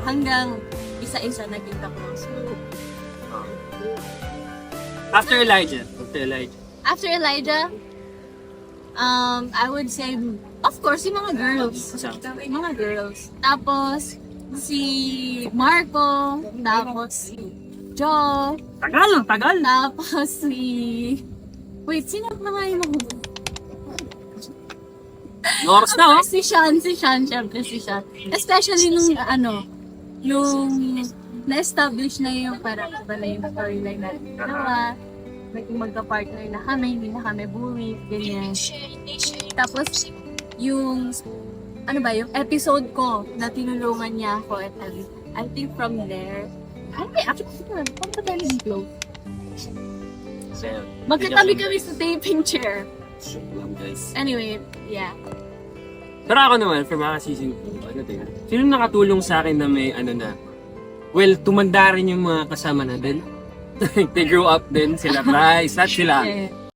hanggang isa-isa nakita ko. So, After Elijah. after Elijah, I would say, of course, yung mga girls. Mga girls. Tapos, si Marco, tapos si Joe, Tagal. tapos si... Wait, sino na nga yung mga... Oras na, oh. Si Sean, syempre si Sean. Especially nung nung na-establish na yung parang iba na yung storyline natin dalawa. Naging magka-partner na kami, hindi na kami bullied, ganyan. Tapos, yung, yung episode ko na tinulungan niya ako at I think from there, actually, paano ba tayo nag-flow? Magkatabi kami sa taping chair. Guys. Anyway, yeah. Pero ako naman, for mga season 2, sino nakatulong sa akin na may tumanda rin yung mga kasama na din. They grew up din, sila Bryce, at sila.